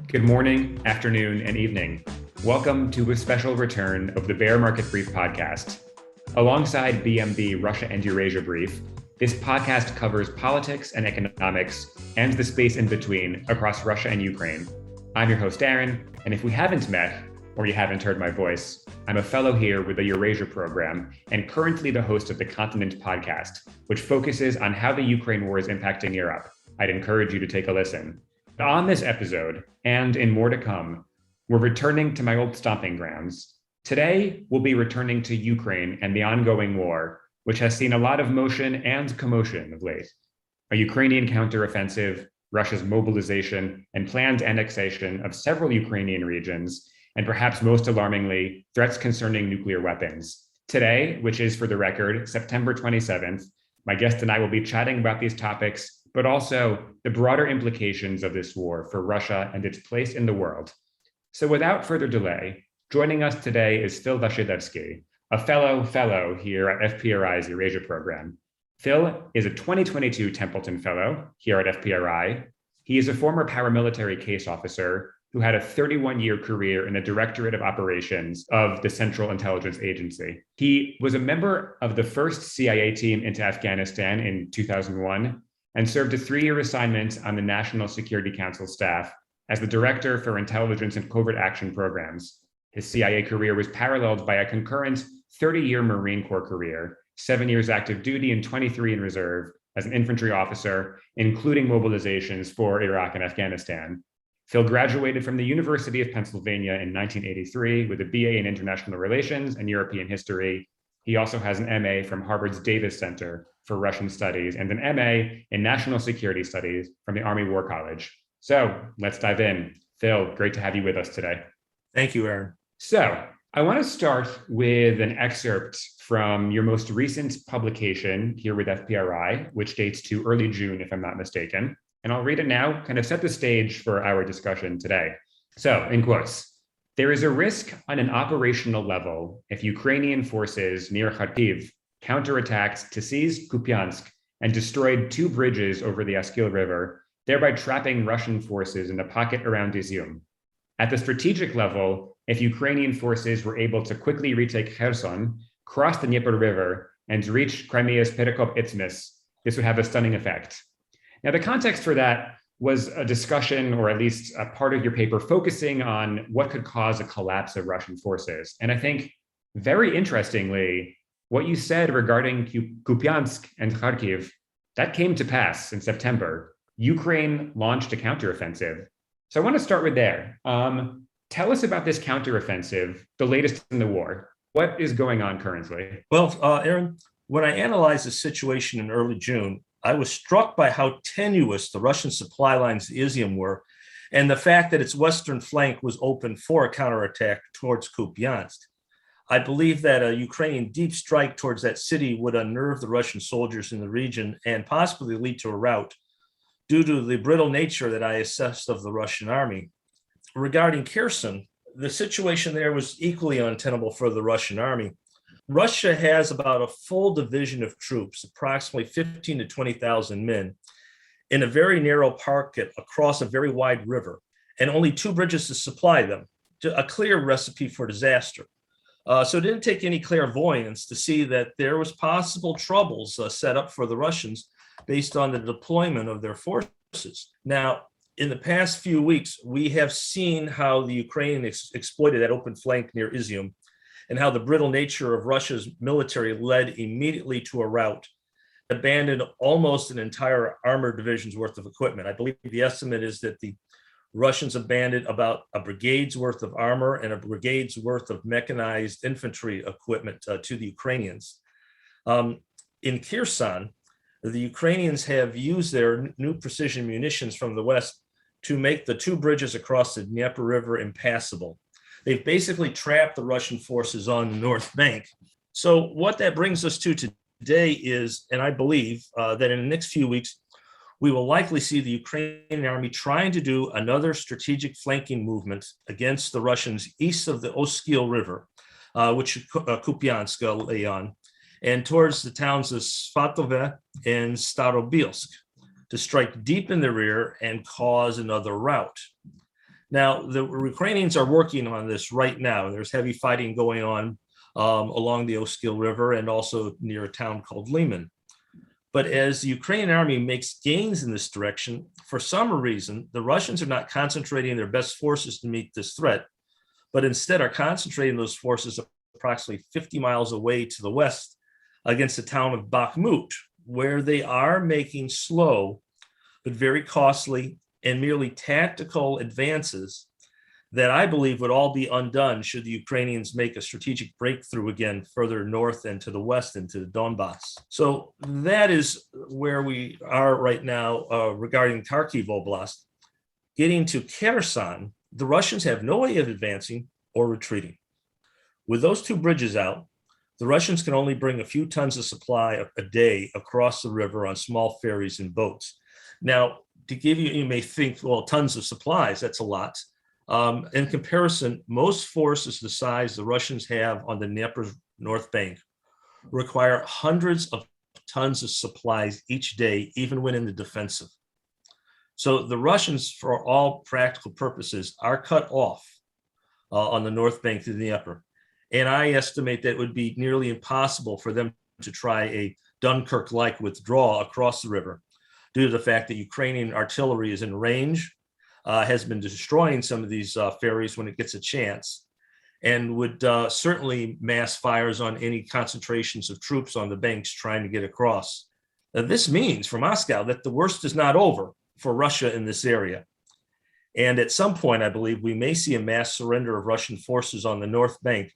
Good morning, afternoon, and evening. Welcome to a special return of the Bear Market Brief podcast. Alongside BMB Russia and Eurasia Brief, this podcast covers politics and economics and the space in between across Russia and Ukraine. I'm your host, Aaron, and if we haven't met, or you haven't heard my voice, I'm a fellow here with the Eurasia program and currently the host of the Continent podcast, which focuses on how the Ukraine war is impacting Europe. I'd encourage you to take a listen. On this episode, and in more to come, we're returning to my old stomping grounds. Today, we'll be returning to Ukraine and the ongoing war, which has seen a lot of motion and commotion of late. A Ukrainian counteroffensive, Russia's mobilization, and planned annexation of several Ukrainian regions, and perhaps most alarmingly, threats concerning nuclear weapons. Today, which is for the record, September 27th, my guest and I will be chatting about these topics, but also the broader implications of this war for Russia and its place in the world. So without further delay, joining us today is Phil Wasielewski, a fellow here at FPRI's Eurasia program. Phil is a 2022 Templeton Fellow here at FPRI. He is a former paramilitary case officer who had a 31-year career in the Directorate of Operations of the Central Intelligence Agency. He was a member of the first CIA team into Afghanistan in 2001 and served a 3-year assignment on the National Security Council staff as the Director for Intelligence and Covert Action Programs. His CIA career was paralleled by a concurrent 30-year Marine Corps career, 7 years active duty and 23 in reserve as an infantry officer, including mobilizations for Iraq and Afghanistan. Phil graduated from the University of Pennsylvania in 1983 with a BA in International Relations and European History. He also has an MA from Harvard's Davis Center for Russian Studies and an MA in National Security Studies from the Army War College. So let's dive in. Phil, great to have you with us today. Thank you, Aaron. So I want to start with an excerpt from your most recent publication here with FPRI, which dates to early June, if I'm not mistaken. And I'll read it now, kind of set the stage for our discussion today. So, in quotes, there is a risk on an operational level if Ukrainian forces near Kharkiv counterattacked to seize Kupiansk and destroyed 2 bridges over the Oskil River, thereby trapping Russian forces in the pocket around Izium. At the strategic level, if Ukrainian forces were able to quickly retake Kherson, cross the Dnieper River, and reach Crimea's Perikop Isthmus, this would have a stunning effect. Now, the context for that was a discussion, or at least a part of your paper, focusing on what could cause a collapse of Russian forces. And I think, very interestingly, what you said regarding Kupiansk and Kharkiv, that came to pass in September. Ukraine launched a counteroffensive. So I want to start with there. Tell us about this counteroffensive, the latest in the war. What is going on currently? Well, Aaron, when I analyzed the situation in early June, I was struck by how tenuous the Russian supply lines to Izium were, and the fact that its western flank was open for a counterattack towards Kupiansk. I believe that a Ukrainian deep strike towards that city would unnerve the Russian soldiers in the region and possibly lead to a rout due to the brittle nature that I assessed of the Russian army. Regarding Kherson, the situation there was equally untenable for the Russian army. Russia has about a full division of troops, approximately 15 to 20,000 men, in a very narrow pocket across a very wide river, and only 2 bridges to supply them, a clear recipe for disaster. So it didn't take any clairvoyance to see that there was possible troubles set up for the Russians based on the deployment of their forces. Now, in the past few weeks, we have seen how the Ukrainians exploited that open flank near Izium, and how the brittle nature of Russia's military led immediately to a rout, abandoned almost an entire armored division's worth of equipment. I believe the estimate is that the Russians abandoned about a brigade's worth of armor and a brigade's worth of mechanized infantry equipment to the Ukrainians. In Kherson, the Ukrainians have used their new precision munitions from the west to make the 2 bridges across the Dnieper River impassable. They've basically trapped the Russian forces on the north bank. So what that brings us to today is, and I believe that in the next few weeks, we will likely see the Ukrainian army trying to do another strategic flanking movement against the Russians east of the Oskil River, which Kupiansk lay on, and towards the towns of Svatove and Starobilsk to strike deep in the rear and cause another rout. Now, the Ukrainians are working on this right now. There's heavy fighting going on along the Oskil River and also near a town called Liman. But as the Ukrainian army makes gains in this direction, for some reason, the Russians are not concentrating their best forces to meet this threat, but instead are concentrating those forces approximately 50 miles away to the west against the town of Bakhmut, where they are making slow, but very costly and merely tactical advances that I believe would all be undone should the Ukrainians make a strategic breakthrough again further north and to the west into the Donbass. So that is where we are right now regarding Kharkiv Oblast. Getting to Kherson, the Russians have no way of advancing or retreating. With those two bridges out, the Russians can only bring a few tons of supply a day across the river on small ferries and boats. Now, to give you, you may think, well, tons of supplies, that's a lot. In comparison, most forces the size the Russians have on the Dnieper North Bank require hundreds of tons of supplies each day, even when in the defensive. So the Russians, for all practical purposes, are cut off on the North Bank to the Dnieper. And I estimate that it would be nearly impossible for them to try a Dunkirk-like withdrawal across the river due to the fact that Ukrainian artillery is in range, has been destroying some of these ferries when it gets a chance, and would certainly mass fires on any concentrations of troops on the banks trying to get across. This means for Moscow that the worst is not over for Russia in this area. And at some point, I believe we may see a mass surrender of Russian forces on the North Bank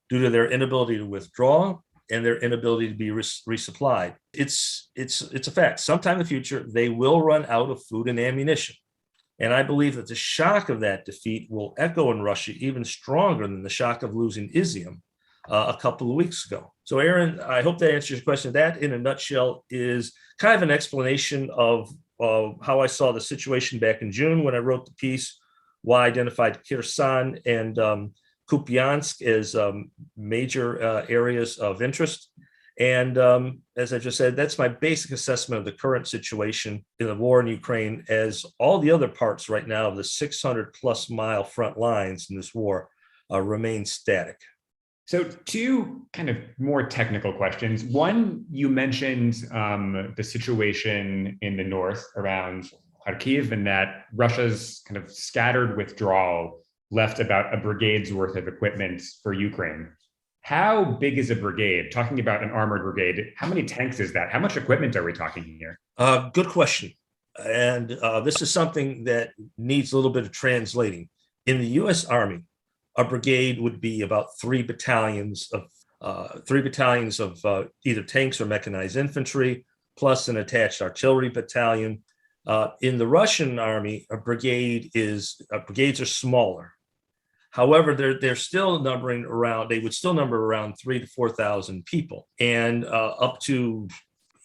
due to their inability to withdraw and their inability to be resupplied. It's a fact. Sometime in the future, they will run out of food and ammunition. And I believe that the shock of that defeat will echo in Russia even stronger than the shock of losing Izium a couple of weeks ago. So, Aaron, I hope that answers your question. That, in a nutshell, is kind of an explanation of how I saw the situation back in June when I wrote the piece, why I identified Kherson and Kupiansk as major areas of interest. And as I just said, that's my basic assessment of the current situation in the war in Ukraine, as all the other parts right now of the 600 plus mile front lines in this war remain static. So two kind of more technical questions. One, you mentioned the situation in the north around Kharkiv, and that Russia's kind of scattered withdrawal left about a brigade's worth of equipment for Ukraine. How big is a brigade? Talking about an armored brigade, how many tanks is that? How much equipment are we talking here? Good question. And this is something that needs a little bit of translating. In the U.S. Army, a brigade would be about three battalions of either tanks or mechanized infantry, plus an attached artillery battalion. In the Russian Army, brigades are smaller. However, they're still numbering around, they would still number around 3,000 to 4,000 people, and up to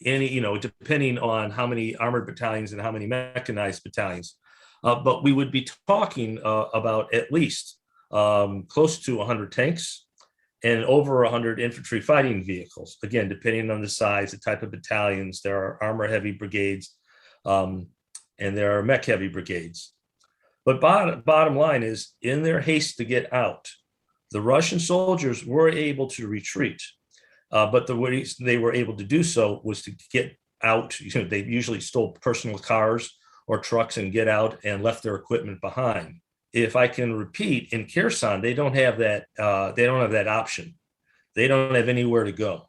any, depending on how many armored battalions and how many mechanized battalions. But we would be talking about at least close to 100 tanks and over 100 infantry fighting vehicles. Again, depending on the size, the type of battalions, there are armor-heavy brigades and there are mech-heavy brigades. But bottom line is, in their haste to get out, the Russian soldiers were able to retreat. But the way they were able to do so was to get out. They usually stole personal cars or trucks and get out and left their equipment behind. If I can repeat, in Kherson, they don't have that. They don't have that option. They don't have anywhere to go.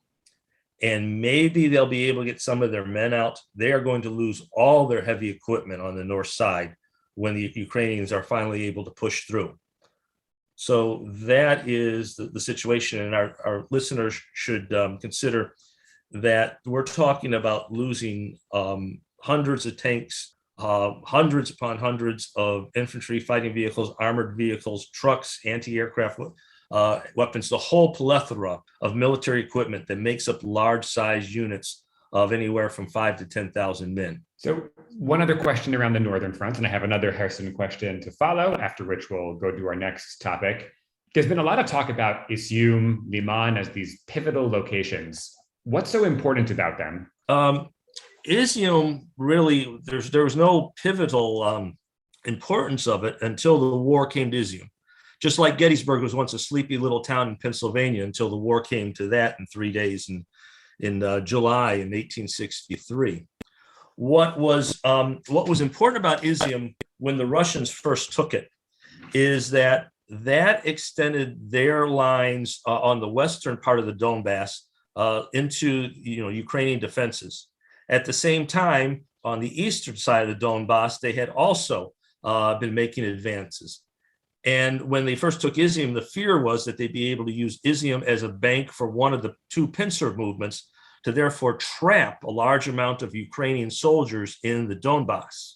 And maybe they'll be able to get some of their men out. They are going to lose all their heavy equipment on the north side when the Ukrainians are finally able to push through. So that is the situation, and our listeners should consider that we're talking about losing hundreds of tanks, hundreds upon hundreds of infantry fighting vehicles, armored vehicles, trucks, anti-aircraft weapons, the whole plethora of military equipment that makes up large-sized units of anywhere from 5,000 to 10,000 men. So one other question around the northern front, and I have another Kherson question to follow, after which we'll go to our next topic. There's been a lot of talk about Izium, Liman as these pivotal locations. What's so important about them? Izium, really, there was no pivotal importance of it until the war came to Izium. Just like Gettysburg was once a sleepy little town in Pennsylvania until the war came to that in 3 days in July in 1863. What was important about Izium when the Russians first took it is that extended their lines on the western part of the Donbass into Ukrainian defenses. At the same time, on the eastern side of the Donbass, they had also been making advances. And when they first took Izium, the fear was that they'd be able to use Izium as a bank for one of the two pincer movements to therefore trap a large amount of Ukrainian soldiers in the Donbass.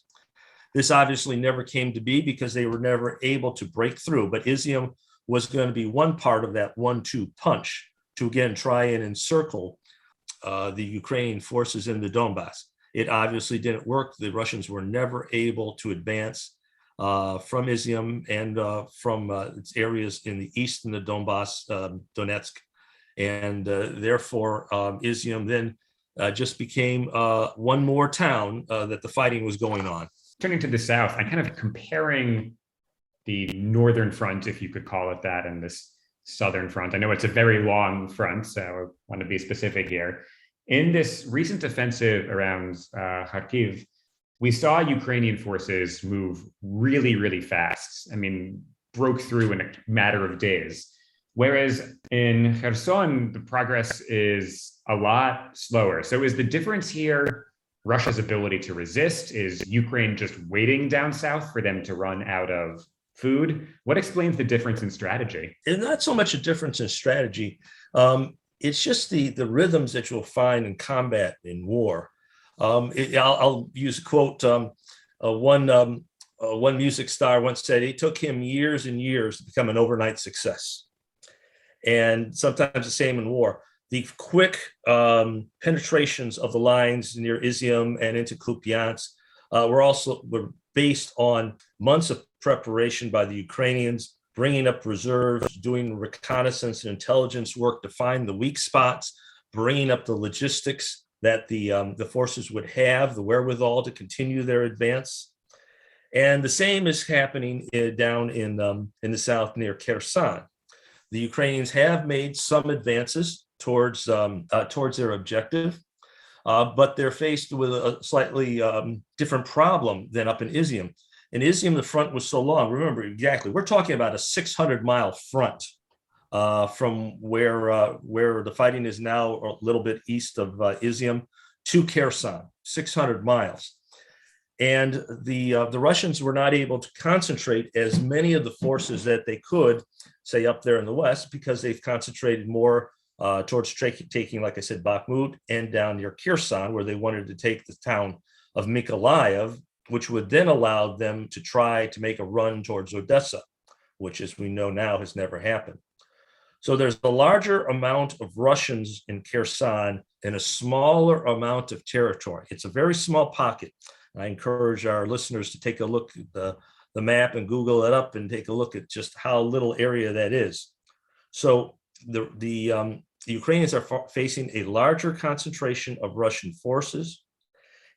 This obviously never came to be because they were never able to break through, but Izium was going to be one part of that 1-2 punch to again try and encircle the Ukrainian forces in the Donbass. It obviously didn't work. The Russians were never able to advance from Izium and from its areas in the east in the Donbass, Donetsk. And therefore, Izium then just became one more town that the fighting was going on. Turning to the south, I'm kind of comparing the northern front, if you could call it that, and this southern front. I know it's a very long front, so I want to be specific here. In this recent offensive around Kharkiv, we saw Ukrainian forces move really, really fast. I mean, broke through in a matter of days. Whereas in Kherson, the progress is a lot slower. So is the difference here Russia's ability to resist? Is Ukraine just waiting down south for them to run out of food? What explains the difference in strategy? It's not so much a difference in strategy. It's just the rhythms that you'll find in combat in war. I'll use a quote. One music star once said it took him years and years to become an overnight success. And sometimes the same in war. The quick penetrations of the lines near Izium and into Kupiansk were based on months of preparation by the Ukrainians, bringing up reserves, doing reconnaissance and intelligence work to find the weak spots, bringing up the logistics that the forces would have, the wherewithal to continue their advance. And the same is happening down in the south near Kherson. The Ukrainians have made some advances towards their objective, but they're faced with a slightly different problem than up in Izium. In Izium, the front was so long. Remember, exactly, we're talking about a 600-mile front from where the fighting is now, a little bit east of Izium, to Kherson, 600 miles. And the Russians were not able to concentrate as many of the forces that they could, say, up there in the west, because they've concentrated more towards taking, like I said, Bakhmut and down near Kherson, where they wanted to take the town of Mykolaiv, which would then allow them to try to make a run towards Odessa, which, as we know now, has never happened. So there's a larger amount of Russians in Kherson and a smaller amount of territory. It's a very small pocket. I encourage our listeners to take a look at the map and Google it up and take a look at just how little area that is. So the Ukrainians are facing a larger concentration of Russian forces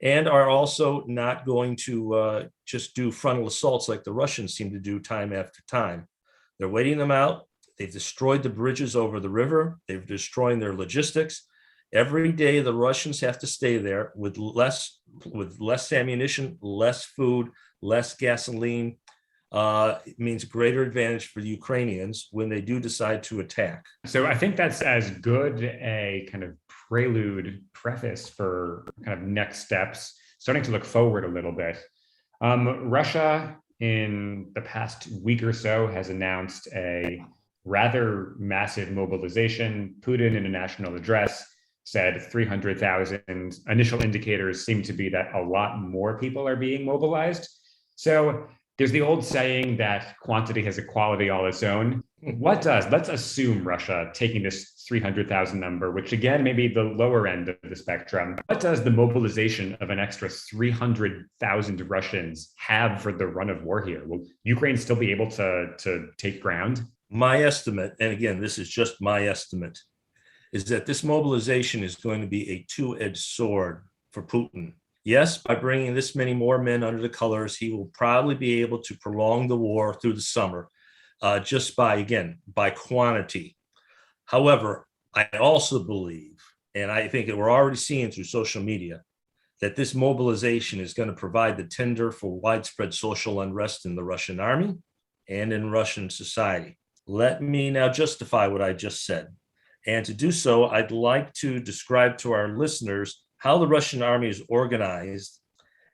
and are also not going to just do frontal assaults like the Russians seem to do time after time. They're waiting them out. They've destroyed the bridges over the river. They've destroyed their logistics. Every day, the Russians have to stay there with less ammunition, less food, less gasoline. It means greater advantage for the Ukrainians when they do decide to attack. So I think that's as good a kind of preface for kind of next steps, starting to look forward a little bit. Russia, in the past week or so, has announced a rather massive mobilization. Putin, in a national address, said 300,000. Initial indicators seem to be that a lot more people are being mobilized. So there's the old saying that quantity has a quality all its own. Let's assume Russia taking this 300,000 number, which again, may be the lower end of the spectrum. What does the mobilization of an extra 300,000 Russians have for the run of war here? Will Ukraine still be able to take ground? My estimate, and again, this is just my estimate, is that this mobilization is going to be a two-edged sword for Putin. Yes, by bringing this many more men under the colors, he will probably be able to prolong the war through the summer, just by quantity. However, I also believe, and I think that we're already seeing through social media, that this mobilization is going to provide the tinder for widespread social unrest in the Russian army and in Russian society. Let me now justify what I just said. And to do so, I'd like to describe to our listeners how the Russian army is organized,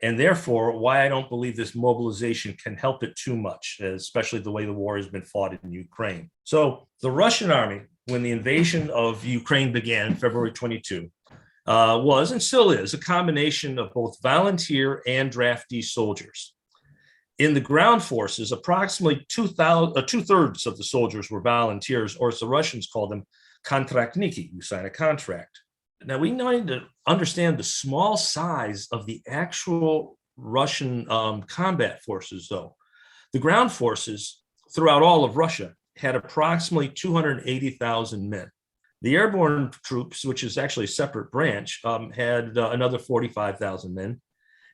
and therefore why I don't believe this mobilization can help it too much, especially the way the war has been fought in Ukraine. So the Russian army, when the invasion of Ukraine began February 22, was and still is a combination of both volunteer and draftee soldiers. In the ground forces, approximately two-thirds of the soldiers were volunteers, or as the Russians call them, kontraktniki, who sign a contract. Now, we need to understand the small size of the actual Russian combat forces, though. The ground forces throughout all of Russia had approximately 280,000 men. The airborne troops, which is actually a separate branch, had another 45,000 men.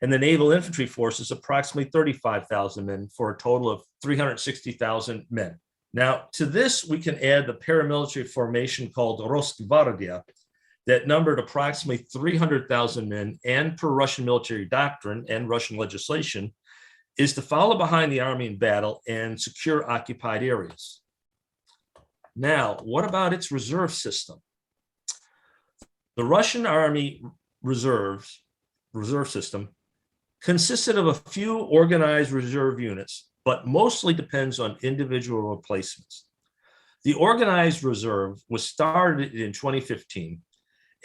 And the naval infantry forces, approximately 35,000 men, for a total of 360,000 men. Now, to this, we can add the paramilitary formation called Rosgvardia, that numbered approximately 300,000 men, and per Russian military doctrine and Russian legislation, is to follow behind the army in battle and secure occupied areas. Now, what about its reserve system? The Russian army reserve system consisted of a few organized reserve units, but mostly depends on individual replacements. The organized reserve was started in 2015,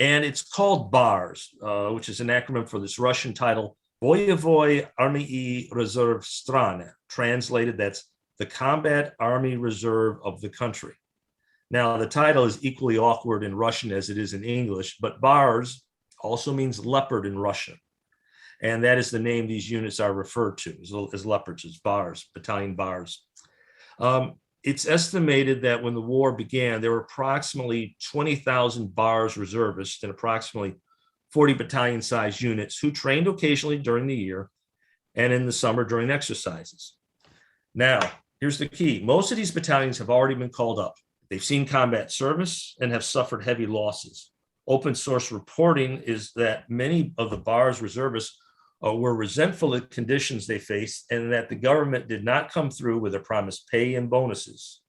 and it's called BARS, which is an acronym for this Russian title, Boyevoi Armii Reserv Strane. Translated, that's the Combat Army Reserve of the country. Now, the title is equally awkward in Russian as it is in English, but BARS also means leopard in Russian. And that is the name these units are referred to as leopards, as BARS, battalion BARS. It's estimated that when the war began, there were approximately 20,000 BARS reservists and approximately 40 battalion-sized units who trained occasionally during the year and in the summer during exercises. Now, here's the key. Most of these battalions have already been called up. They've seen combat service and have suffered heavy losses. Open source reporting is that many of the BARS reservists were resentful of conditions they faced, and that the government did not come through with their promised pay and bonuses,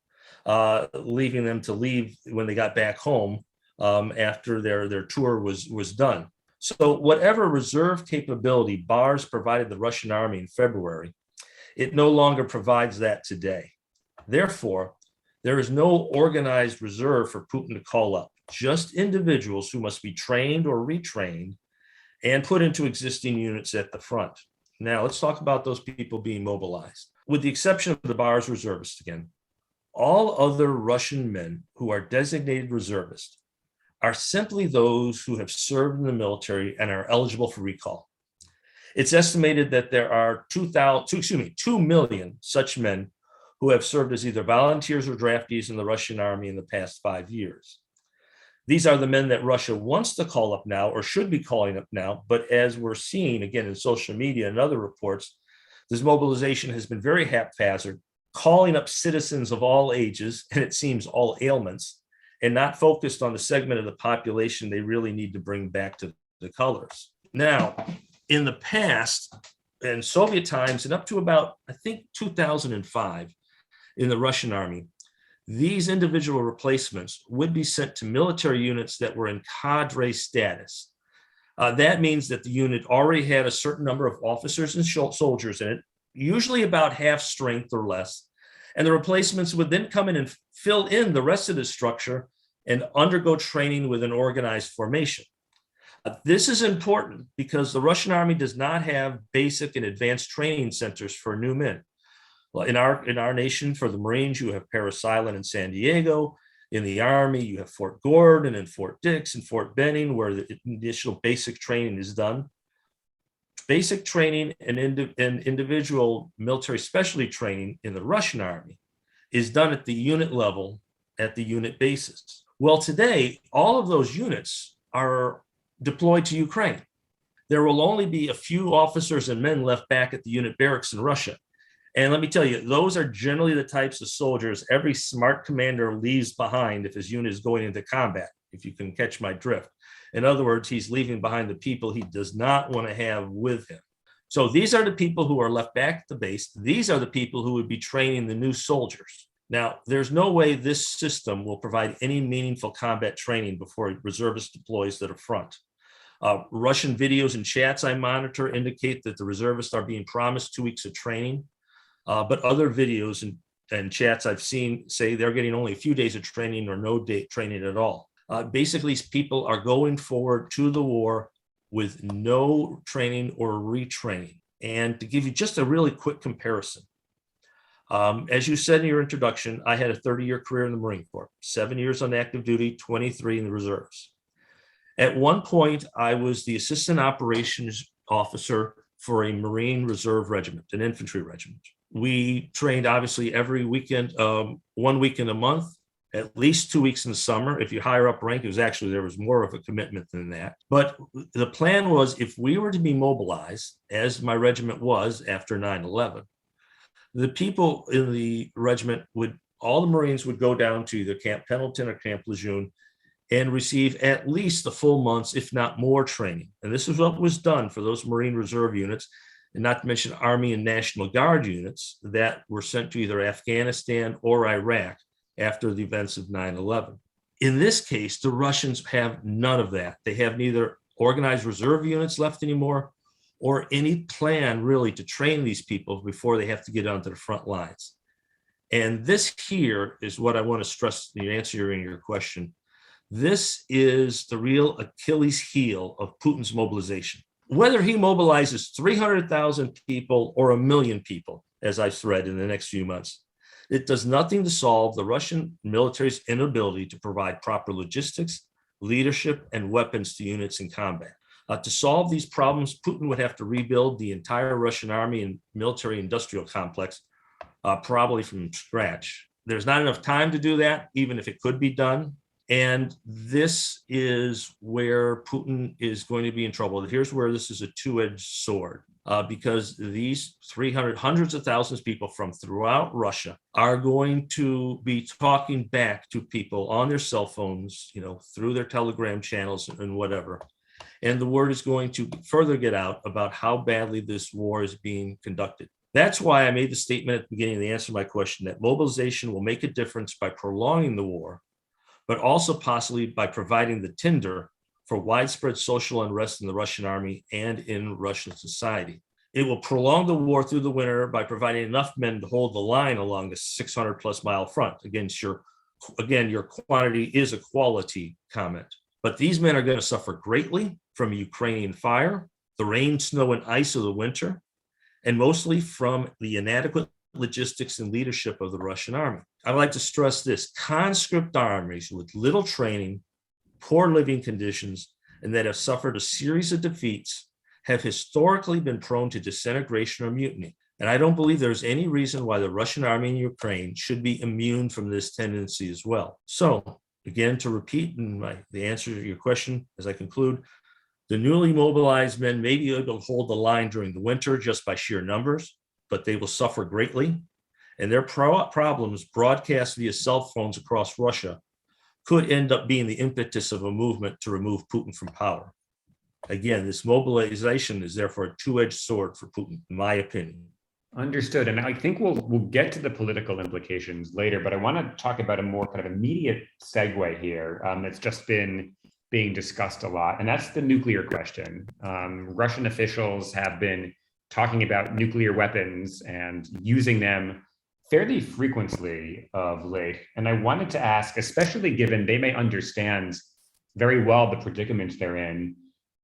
leaving them to leave when they got back home after their tour was done. So whatever reserve capability BARS provided the Russian army in February, it no longer provides that today. Therefore, there is no organized reserve for Putin to call up, just individuals who must be trained or retrained and put into existing units at the front. Now, let's talk about those people being mobilized. With the exception of the BARS reservists again, all other Russian men who are designated reservists are simply those who have served in the military and are eligible for recall. It's estimated that there are 2 million such men who have served as either volunteers or draftees in the Russian army in the past 5 years. These are the men that Russia wants to call up now, or should be calling up now. But as we're seeing again in social media and other reports, this mobilization has been very haphazard, calling up citizens of all ages, and it seems all ailments, and not focused on the segment of the population they really need to bring back to the colors. Now, in the past, in Soviet times, and up to about, I think, 2005, in the Russian army, these individual replacements would be sent to military units that were in cadre status. That means that the unit already had a certain number of officers and soldiers in it, usually about half strength or less. And the replacements would then come in and fill in the rest of the structure and undergo training with an organized formation. This is important because the Russian army does not have basic and advanced training centers for new men. Well, in our nation, for the Marines, you have Parris Island in San Diego. In the Army, you have Fort Gordon and Fort Dix and Fort Benning, where the initial basic training is done. Basic training and individual military specialty training in the Russian army is done at the unit level, at the unit basis. Well, today, all of those units are deployed to Ukraine. there will only be a few officers and men left back at the unit barracks in Russia. And let me tell you, those are generally the types of soldiers every smart commander leaves behind if his unit is going into combat, if you can catch my drift. In other words, he's leaving behind the people he does not want to have with him. So these are the people who are left back at the base. These are the people who would be training the new soldiers. Now, there's no way this system will provide any meaningful combat training before a reservist deploys to the front. Russian videos and chats I monitor indicate that the reservists are being promised 2 weeks of training. But other videos and chats I've seen say they're getting only a few days of training or no day training at all. Basically, people are going forward to the war with no training or retraining. And to give you just a really quick comparison, as you said in your introduction, I had a 30-year career in the Marine Corps, 7 years on active duty, 23 in the reserves. At one point, I was the assistant operations officer for a Marine Reserve regiment, an infantry regiment. We trained obviously every weekend, 1 weekend a month, at least 2 weeks in the summer. If you higher up rank, there was more of a commitment than that. But the plan was if we were to be mobilized, as my regiment was after 9/11, the people in the regiment all the Marines would go down to either Camp Pendleton or Camp Lejeune and receive at least a full month's, if not more, training. And this is what was done for those Marine Reserve units, and not to mention Army and National Guard units that were sent to either Afghanistan or Iraq after the events of 9/11. In this case, the Russians have none of that. They have neither organized reserve units left anymore or any plan really to train these people before they have to get onto the front lines. And this here is what I want to stress in answering your question. This is the real Achilles heel of Putin's mobilization. Whether he mobilizes 300,000 people or 1 million people, as I've read in the next few months, it does nothing to solve the Russian military's inability to provide proper logistics, leadership, and weapons to units in combat. To solve these problems, Putin would have to rebuild the entire Russian army and military industrial complex, probably from scratch. There's not enough time to do that, even if it could be done. And this is where Putin is going to be in trouble. Here's where this is a two-edged sword, because these hundreds of thousands of people from throughout Russia are going to be talking back to people on their cell phones, through their Telegram channels and whatever. And the word is going to further get out about how badly this war is being conducted. That's why I made the statement at the beginning of the answer to my question that mobilization will make a difference by prolonging the war, but also possibly by providing the tinder for widespread social unrest in the Russian army and in Russian society. It will prolong the war through the winter by providing enough men to hold the line along the 600 plus mile front. Again, your quantity is a quality comment. But these men are going to suffer greatly from Ukrainian fire, the rain, snow, and ice of the winter, and mostly from the inadequate logistics and leadership of the Russian army. I'd like to stress this: conscript armies with little training, poor living conditions, and that have suffered a series of defeats have historically been prone to disintegration or mutiny. And I don't believe there's any reason why the Russian army in Ukraine should be immune from this tendency as well. So, again, to repeat the answer to your question as I conclude, the newly mobilized men may be able to hold the line during the winter just by sheer numbers, but they will suffer greatly. And their problems broadcast via cell phones across Russia could end up being the impetus of a movement to remove Putin from power. Again, this mobilization is therefore a two-edged sword for Putin, in my opinion. Understood. And I think we'll get to the political implications later, but I want to talk about a more kind of immediate segue here that's just been being discussed a lot, and that's the nuclear question. Russian officials have been talking about nuclear weapons and using them fairly frequently of late. And I wanted to ask, especially given they may understand very well the predicament they're in,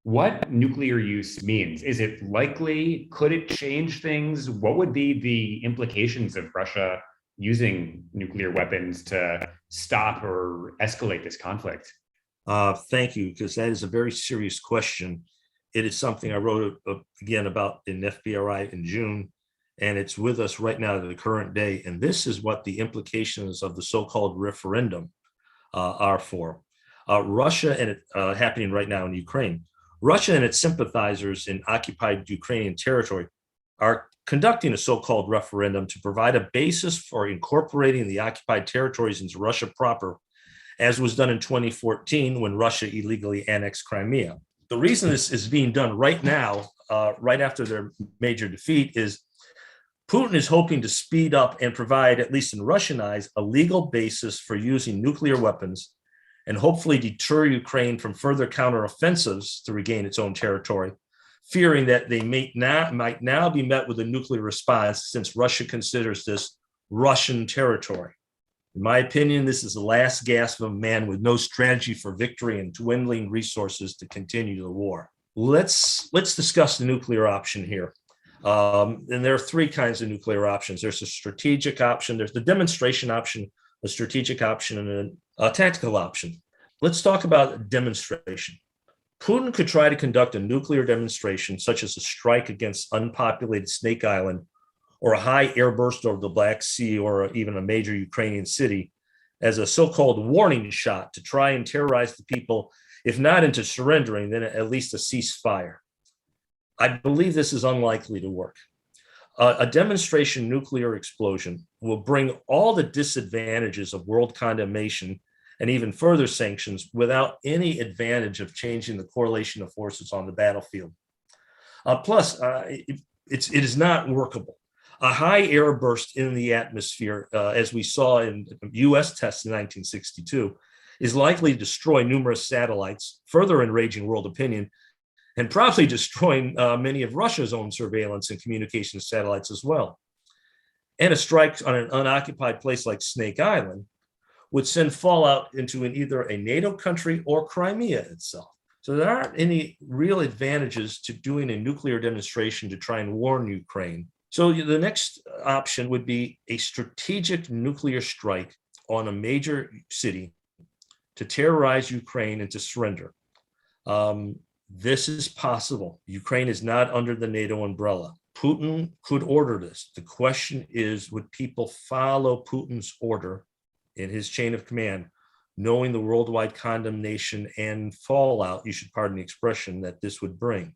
what nuclear use means. Is it likely? Could it change things? What would be the implications of Russia using nuclear weapons to stop or escalate this conflict? Thank you, because that is a very serious question. It is something I wrote again about in FPRI in June, and it's with us right now to the current day. And this is what the implications of the so-called referendum are for. Russia, and it happening right now in Ukraine, Russia and its sympathizers in occupied Ukrainian territory are conducting a so-called referendum to provide a basis for incorporating the occupied territories into Russia proper, as was done in 2014 when Russia illegally annexed Crimea. The reason this is being done right now, right after their major defeat, is Putin is hoping to speed up and provide, at least in Russian eyes, a legal basis for using nuclear weapons and hopefully deter Ukraine from further counteroffensives to regain its own territory, fearing that they might now be met with a nuclear response since Russia considers this Russian territory. In my opinion, this is the last gasp of a man with no strategy for victory and dwindling resources to continue the war. Let's discuss the nuclear option here. And there are three kinds of nuclear options. There's a strategic option, there's the demonstration option, a strategic option, and a tactical option. Let's talk about demonstration. Putin could try to conduct a nuclear demonstration, such as a strike against unpopulated Snake Island, or a high airburst over the Black Sea, or even a major Ukrainian city, as a so-called warning shot to try and terrorize the people, if not into surrendering, then at least a ceasefire. I believe this is unlikely to work. A demonstration nuclear explosion will bring all the disadvantages of world condemnation and even further sanctions without any advantage of changing the correlation of forces on the battlefield. Plus, it is not workable. A high air burst in the atmosphere, as we saw in US tests in 1962, is likely to destroy numerous satellites, further enraging world opinion, and probably destroying many of Russia's own surveillance and communications satellites as well. And a strike on an unoccupied place like Snake Island would send fallout into either a NATO country or Crimea itself. So there aren't any real advantages to doing a nuclear demonstration to try and warn Ukraine. So the next option would be a strategic nuclear strike on a major city to terrorize Ukraine into surrender. This is possible. Ukraine is not under the NATO umbrella. Putin could order this. The question is, would people follow Putin's order in his chain of command, knowing the worldwide condemnation and fallout, you should pardon the expression, that this would bring?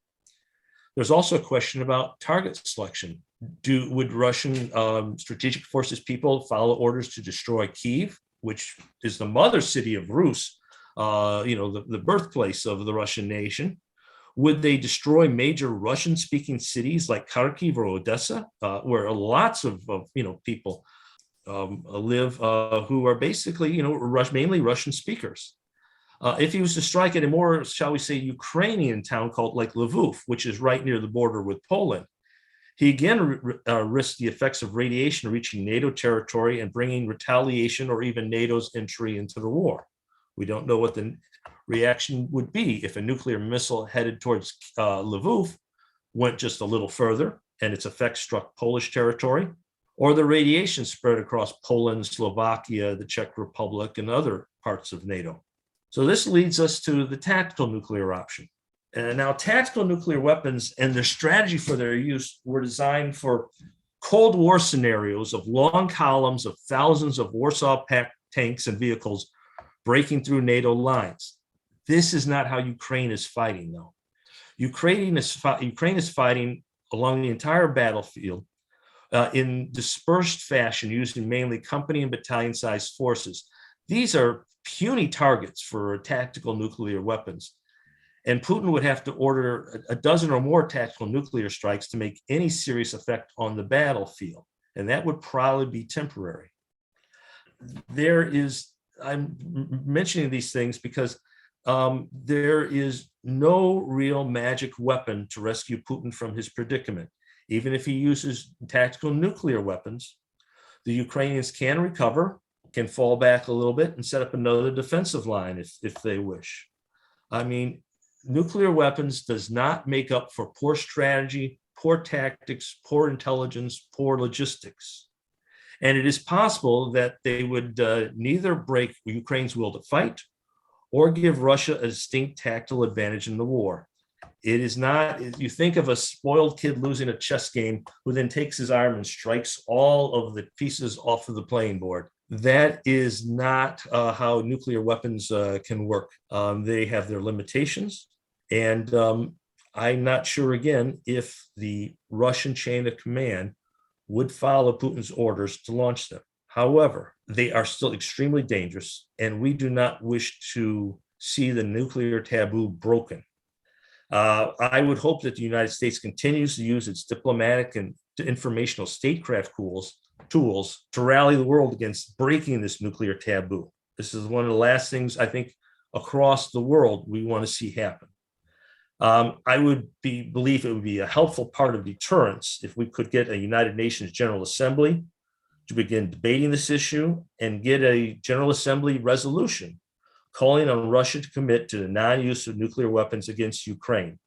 There's also a question about target selection. Would Russian strategic forces people follow orders to destroy Kyiv, which is the mother city of Rus, the birthplace of the Russian nation? Would they destroy major Russian-speaking cities like Kharkiv or Odessa, where lots of people live who are basically, mainly Russian speakers? If he was to strike at a more, shall we say, Ukrainian town called like Lviv, which is right near the border with Poland, he again risked the effects of radiation reaching NATO territory and bringing retaliation or even NATO's entry into the war. We don't know what the reaction would be if a nuclear missile headed towards Lviv went just a little further and its effects struck Polish territory, or the radiation spread across Poland, Slovakia, the Czech Republic, and other parts of NATO. So this leads us to the tactical nuclear option. And now tactical nuclear weapons and their strategy for their use were designed for Cold War scenarios of long columns of thousands of Warsaw Pact tanks and vehicles breaking through NATO lines. This is not how Ukraine is fighting, though. Ukraine is fighting along the entire battlefield in dispersed fashion, using mainly company and battalion-sized forces. These are puny targets for tactical nuclear weapons. And Putin would have to order a dozen or more tactical nuclear strikes to make any serious effect on the battlefield. And that would probably be temporary. I'm mentioning these things because there is no real magic weapon to rescue Putin from his predicament. Even if he uses tactical nuclear weapons, the Ukrainians can recover, can fall back a little bit and set up another defensive line if they wish. I mean, nuclear weapons does not make up for poor strategy, poor tactics, poor intelligence, poor logistics. And it is possible that they would neither break Ukraine's will to fight or give Russia a distinct tactical advantage in the war. It is not, you think of a spoiled kid losing a chess game who then takes his arm and strikes all of the pieces off of the playing board. That is not how nuclear weapons can work. They have their limitations. And I'm not sure, again, if the Russian chain of command would follow Putin's orders to launch them. However, they are still extremely dangerous, and we do not wish to see the nuclear taboo broken. I would hope that the United States continues to use its diplomatic and informational statecraft tools to rally the world against breaking this nuclear taboo. This is one of the last things I think across the world we want to see happen. I would believe it would be a helpful part of deterrence if we could get a United Nations General Assembly to begin debating this issue and get a General Assembly resolution calling on Russia to commit to the non-use of nuclear weapons against Ukraine.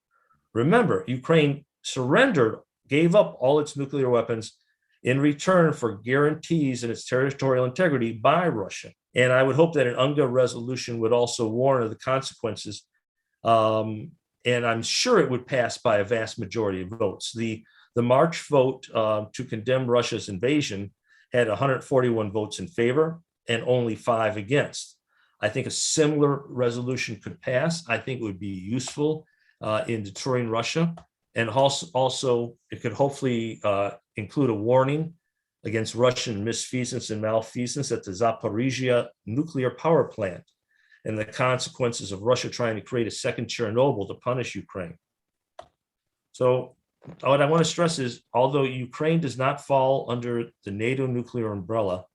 Remember, Ukraine surrendered, gave up all its nuclear weapons in return for guarantees in its territorial integrity by Russia. And I would hope that an UNGA resolution would also warn of the consequences. And I'm sure it would pass by a vast majority of votes. The March vote to condemn Russia's invasion had 141 votes in favor and only 5 against. I think a similar resolution could pass. I think it would be useful in deterring Russia. And also it could hopefully include a warning against Russian misfeasance and malfeasance at the Zaporizhia nuclear power plant and the consequences of Russia trying to create a second Chernobyl to punish Ukraine. So what I want to stress is, although Ukraine does not fall under the NATO nuclear umbrella,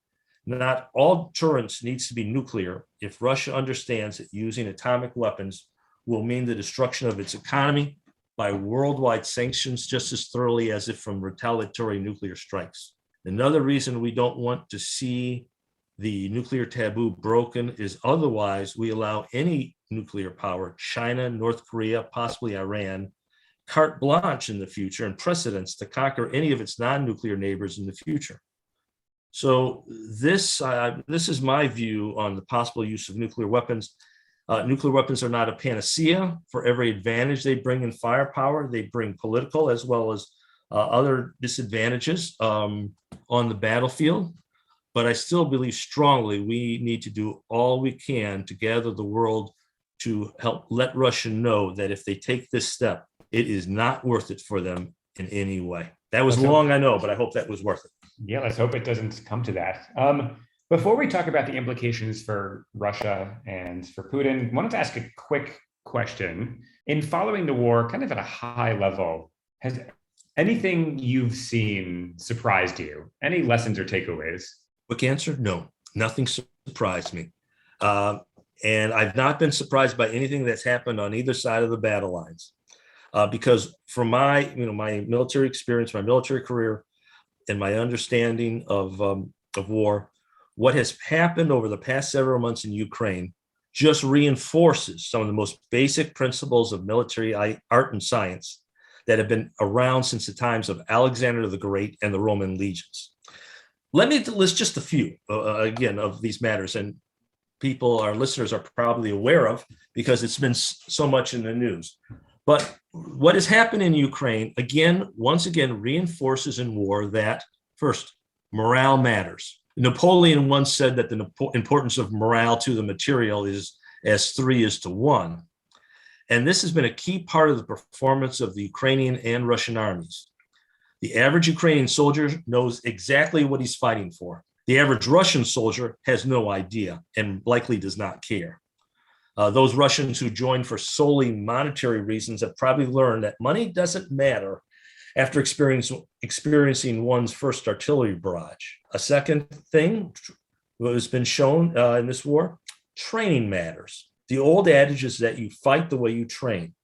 not all deterrence needs to be nuclear if Russia understands that using atomic weapons will mean the destruction of its economy by worldwide sanctions just as thoroughly as if from retaliatory nuclear strikes. Another reason we don't want to see the nuclear taboo broken is otherwise we allow any nuclear power, China, North Korea, possibly Iran, carte blanche in the future and precedence to conquer any of its non-nuclear neighbors in the future. So this is my view on the possible use of nuclear weapons. Nuclear weapons are not a panacea. For every advantage they bring in firepower, they bring political as well as other disadvantages on the battlefield. But I still believe strongly we need to do all we can to gather the world to help let Russia know that if they take this step, it is not worth it for them in any way. That was long, I know, but I hope that was worth it. Yeah, let's hope it doesn't come to that. Before we talk about the implications for Russia and for Putin, I wanted to ask a quick question. In following the war, kind of at a high level, has anything you've seen surprised you? Any lessons or takeaways? Quick answer, no, nothing surprised me. And I've not been surprised by anything that's happened on either side of the battle lines. Because from my military experience, my military career, and my understanding of war, what has happened over the past several months in Ukraine just reinforces some of the most basic principles of military art and science that have been around since the times of Alexander the Great and the Roman legions. Let me list just a few, again, of these matters, and our listeners are probably aware of because it's been so much in the news. But what has happened in Ukraine, once again, reinforces in war that, first, morale matters. Napoleon once said that the importance of morale to the material is as 3 is to 1. And this has been a key part of the performance of the Ukrainian and Russian armies. The average Ukrainian soldier knows exactly what he's fighting for. The average Russian soldier has no idea and likely does not care. Those Russians who joined for solely monetary reasons have probably learned that money doesn't matter after experiencing one's first artillery barrage. A second thing that has been shown in this war, training matters. The old adage is that you fight the way you train.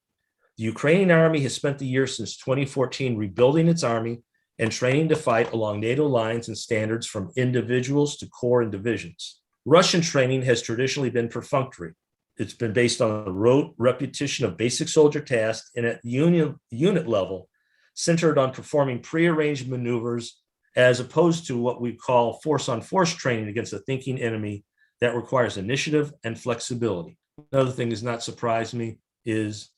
The Ukrainian army has spent the year since 2014 rebuilding its army and training to fight along NATO lines and standards from individuals to corps and divisions. Russian training has traditionally been perfunctory. It's been based on the rote repetition of basic soldier tasks and at unit level, centered on performing prearranged maneuvers as opposed to what we call force-on-force training against a thinking enemy that requires initiative and flexibility. Another thing that has not surprised me is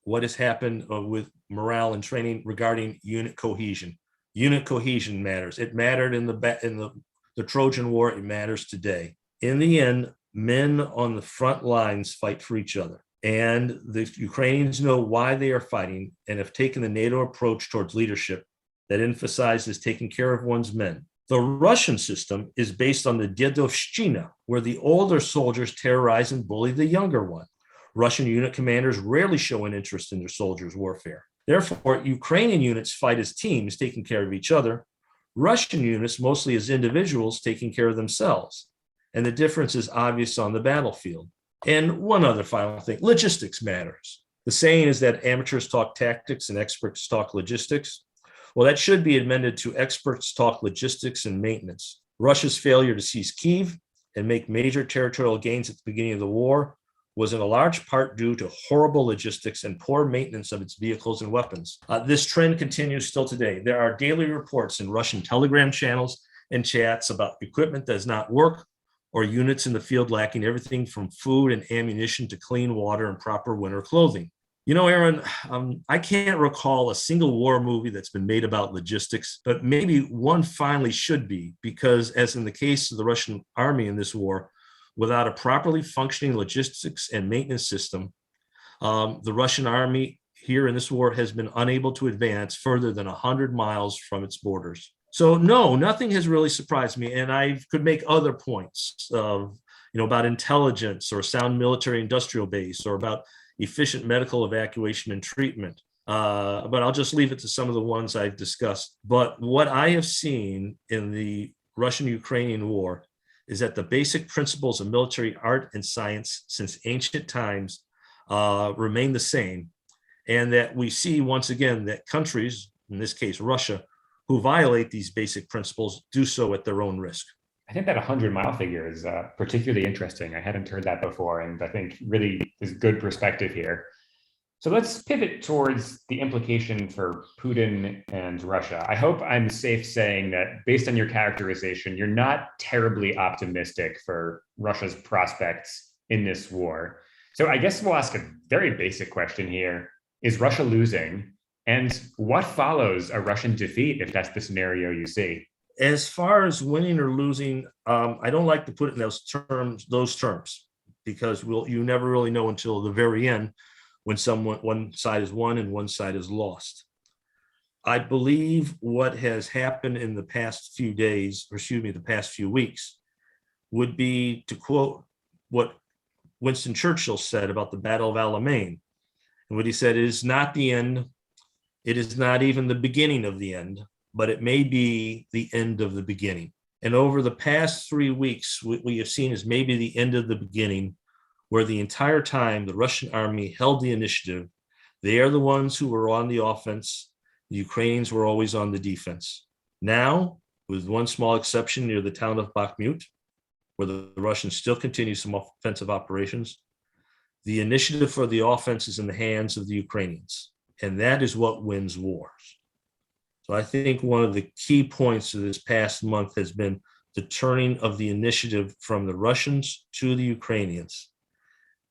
what has happened with morale and training regarding unit cohesion. Unit cohesion matters. It mattered in the Trojan War. It matters today. In the end, men on the front lines fight for each other. And the Ukrainians know why they are fighting and have taken the NATO approach towards leadership that emphasizes taking care of one's men. The Russian system is based on the Dedovshchina, where the older soldiers terrorize and bully the younger one. Russian unit commanders rarely show an interest in their soldiers' warfare. Therefore, Ukrainian units fight as teams, taking care of each other. Russian units mostly as individuals, taking care of themselves. And the difference is obvious on the battlefield. And one other final thing, logistics matters. The saying is that amateurs talk tactics and experts talk logistics. Well, that should be amended to experts talk logistics and maintenance. Russia's failure to seize Kyiv and make major territorial gains at the beginning of the war was in a large part due to horrible logistics and poor maintenance of its vehicles and weapons. This trend continues still today. There are daily reports in Russian Telegram channels and chats about equipment that does not work or units in the field lacking everything from food and ammunition to clean water and proper winter clothing. You know, Aaron, I can't recall a single war movie that's been made about logistics, but maybe one finally should be, because as in the case of the Russian army in this war, without a properly functioning logistics and maintenance system, the Russian army here in this war has been unable to advance further than 100 miles from its borders. So no, nothing has really surprised me. And I could make other points about intelligence or sound military industrial base or about efficient medical evacuation and treatment. But I'll just leave it to some of the ones I've discussed. But what I have seen in the Russian-Ukrainian war is that the basic principles of military art and science since ancient times remain the same. And that we see once again that countries, in this case Russia, who violate these basic principles do so at their own risk. I think that 100-mile figure is particularly interesting. I hadn't heard that before, and I think really is good perspective here. So let's pivot towards the implication for Putin and Russia. I hope I'm safe saying that based on your characterization, you're not terribly optimistic for Russia's prospects in this war. So I guess we'll ask a very basic question here. Is Russia losing? And what follows a Russian defeat if that's the scenario you see? As far as winning or losing, I don't like to put it in those terms, because you never really know until the very end when one side is won and one side is lost. I believe what has happened in the past few days, the past few weeks, would be, to quote what Winston Churchill said about the Battle of Alamein. And what he said is not the end. It is not even the beginning of the end, but it may be the end of the beginning. And over the past 3 weeks, what we have seen is maybe the end of the beginning, where the entire time the Russian army held the initiative. They are the ones who were on the offense. The Ukrainians were always on the defense. Now, with one small exception near the town of Bakhmut, where the Russians still continue some offensive operations, the initiative for the offense is in the hands of the Ukrainians. And that is what wins wars. So I think one of the key points of this past month has been the turning of the initiative from the Russians to the Ukrainians.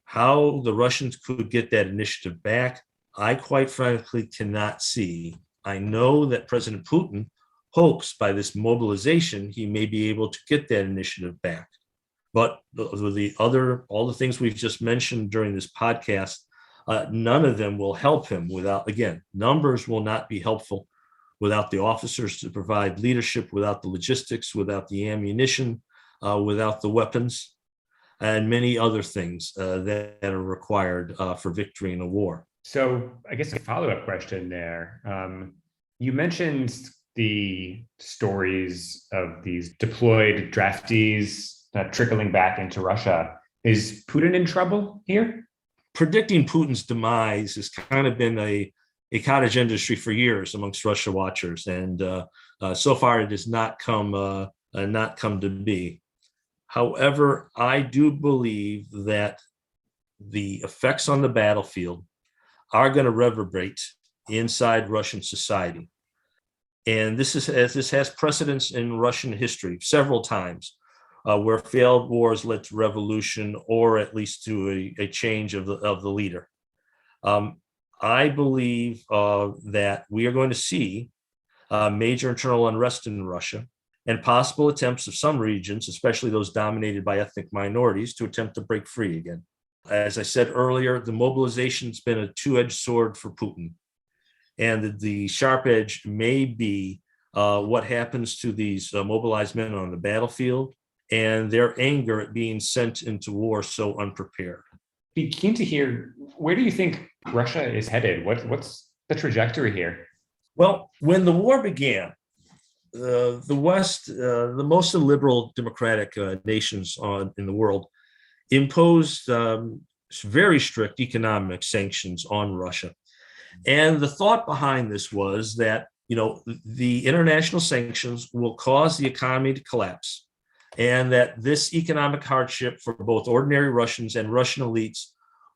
How the Russians could get that initiative back, I quite frankly cannot see. I know that President Putin hopes by this mobilization, he may be able to get that initiative back. But all the things we've just mentioned during this podcast, none of them will help him without, again, numbers will not be helpful without the officers to provide leadership, without the logistics, without the ammunition, without the weapons, and many other things that are required for victory in a war. So I guess a follow-up question there. You mentioned the stories of these deployed draftees trickling back into Russia. Is Putin in trouble here? Predicting Putin's demise has kind of been a cottage industry for years amongst Russia watchers, and so far it has not come to be. However, I do believe that the effects on the battlefield are going to reverberate inside Russian society, and this has precedence in Russian history several times, where failed wars led to revolution, or at least to a change of the leader. I believe that we are going to see major internal unrest in Russia, and possible attempts of some regions, especially those dominated by ethnic minorities, to attempt to break free again. As I said earlier, the mobilization's been a two-edged sword for Putin. And the sharp edge may be what happens to these mobilized men on the battlefield and their anger at being sent into war so unprepared. Be keen to hear, where do you think Russia is headed? What's the trajectory here? Well, when the war began, the West, the most liberal democratic nations in the world, imposed very strict economic sanctions on Russia. And the thought behind this was that, the international sanctions will cause the economy to collapse, and that this economic hardship for both ordinary Russians and Russian elites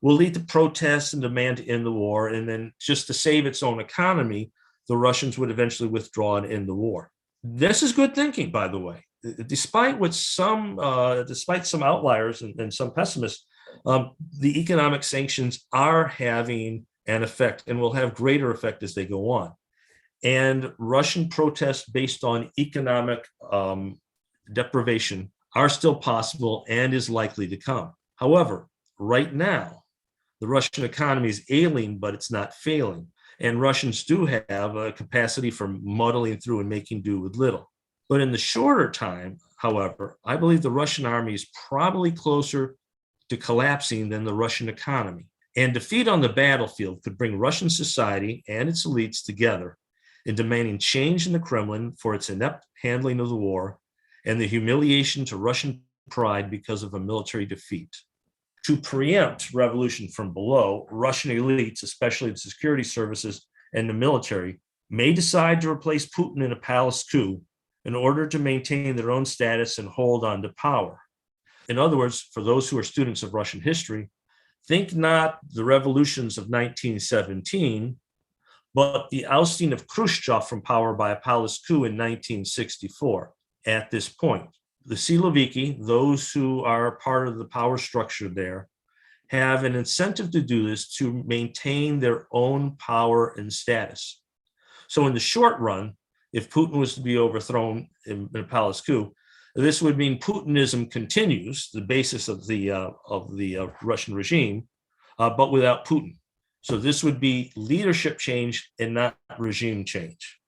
will lead to protests and demand to end the war. And then just to save its own economy, the Russians would eventually withdraw and end the war. This is good thinking, by the way. Despite some outliers and some pessimists, the economic sanctions are having an effect and will have greater effect as they go on. And Russian protests based on economic deprivation are still possible and is likely to come. However, right now, the Russian economy is ailing, but it's not failing. And Russians do have a capacity for muddling through and making do with little. But in the shorter time, however, I believe the Russian army is probably closer to collapsing than the Russian economy. And defeat on the battlefield could bring Russian society and its elites together in demanding change in the Kremlin for its inept handling of the war and the humiliation to Russian pride because of a military defeat. To preempt revolution from below, Russian elites, especially the security services and the military, may decide to replace Putin in a palace coup in order to maintain their own status and hold on to power. In other words, for those who are students of Russian history, think not the revolutions of 1917, but the ousting of Khrushchev from power by a palace coup in 1964. At this point, the Siloviki, those who are part of the power structure there, have an incentive to do this to maintain their own power and status. So in the short run, if Putin was to be overthrown in a palace coup, this would mean Putinism continues, the basis of the Russian regime, but without Putin. So this would be leadership change and not regime change.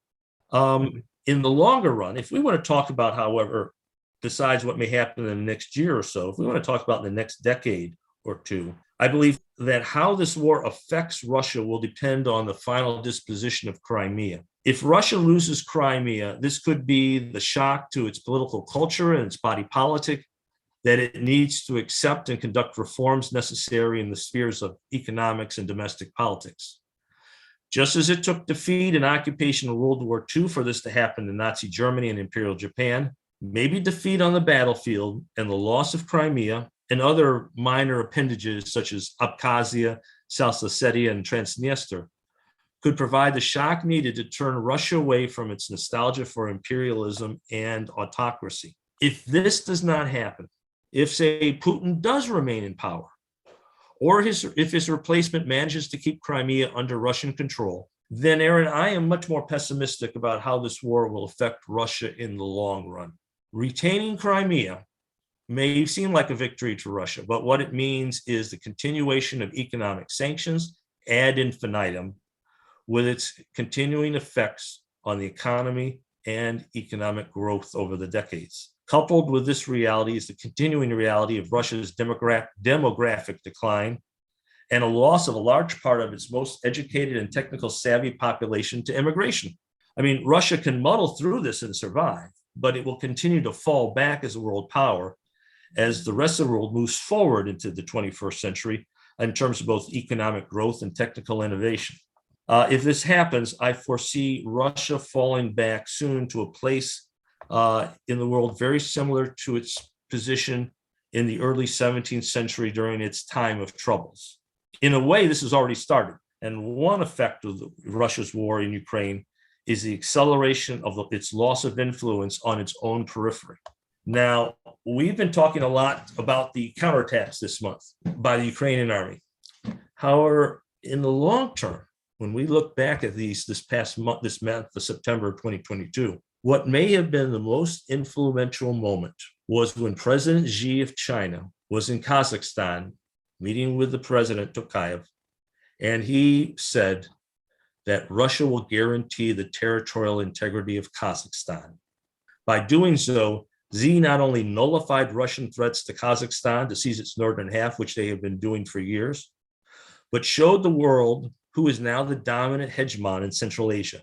In the longer run, if we want to talk about, however, besides what may happen in the next year or so, if we want to talk about the next decade or two, I believe that how this war affects Russia will depend on the final disposition of Crimea. If Russia loses Crimea, this could be the shock to its political culture and its body politic that it needs to accept and conduct reforms necessary in the spheres of economics and domestic politics. Just as it took defeat and occupation in World War II for this to happen in Nazi Germany and Imperial Japan, maybe defeat on the battlefield and the loss of Crimea and other minor appendages such as Abkhazia, South Ossetia, and Transnistria could provide the shock needed to turn Russia away from its nostalgia for imperialism and autocracy. If this does not happen, if, say, Putin does remain in power, or if his replacement manages to keep Crimea under Russian control, then, Aaron, I am much more pessimistic about how this war will affect Russia in the long run. Retaining Crimea may seem like a victory to Russia, but what it means is the continuation of economic sanctions ad infinitum, with its continuing effects on the economy and economic growth over the decades. Coupled with this reality is the continuing reality of Russia's demographic decline and a loss of a large part of its most educated and technical savvy population to immigration. I mean, Russia can muddle through this and survive, but it will continue to fall back as a world power as the rest of the world moves forward into the 21st century in terms of both economic growth and technical innovation. If this happens, I foresee Russia falling back soon to a place in the world very similar to its position in the early 17th century during its time of troubles. In a way, this has already started. And one effect of Russia's war in Ukraine is the acceleration of its loss of influence on its own periphery. Now, we've been talking a lot about the counterattacks this month by the Ukrainian army. However, in the long term, when we look back at this month of September 2022, what may have been the most influential moment was when President Xi of China was in Kazakhstan meeting with the president, Tokayev, and he said that Russia will guarantee the territorial integrity of Kazakhstan. By doing so, Xi not only nullified Russian threats to Kazakhstan to seize its northern half, which they have been doing for years, but showed the world who is now the dominant hegemon in Central Asia,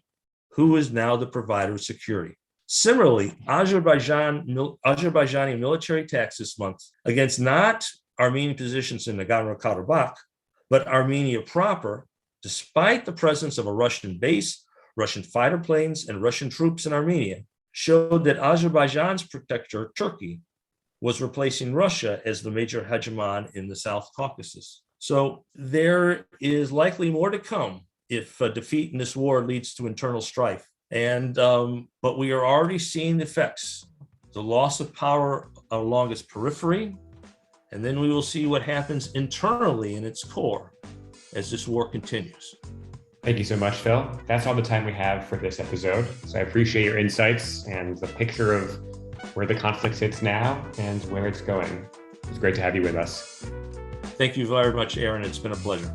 who is now the provider of security. Similarly, Azerbaijani military attacks this month against not Armenian positions in Nagorno-Karabakh, but Armenia proper, despite the presence of a Russian base, Russian fighter planes, and Russian troops in Armenia, showed that Azerbaijan's protector, Turkey, was replacing Russia as the major hegemon in the South Caucasus. So there is likely more to come if a defeat in this war leads to internal strife. But we are already seeing the effects, the loss of power along its periphery, and then we will see what happens internally in its core as this war continues. Thank you so much, Phil. That's all the time we have for this episode. So I appreciate your insights and the picture of where the conflict sits now and where it's going. It's great to have you with us. Thank you very much, Aaron. It's been a pleasure.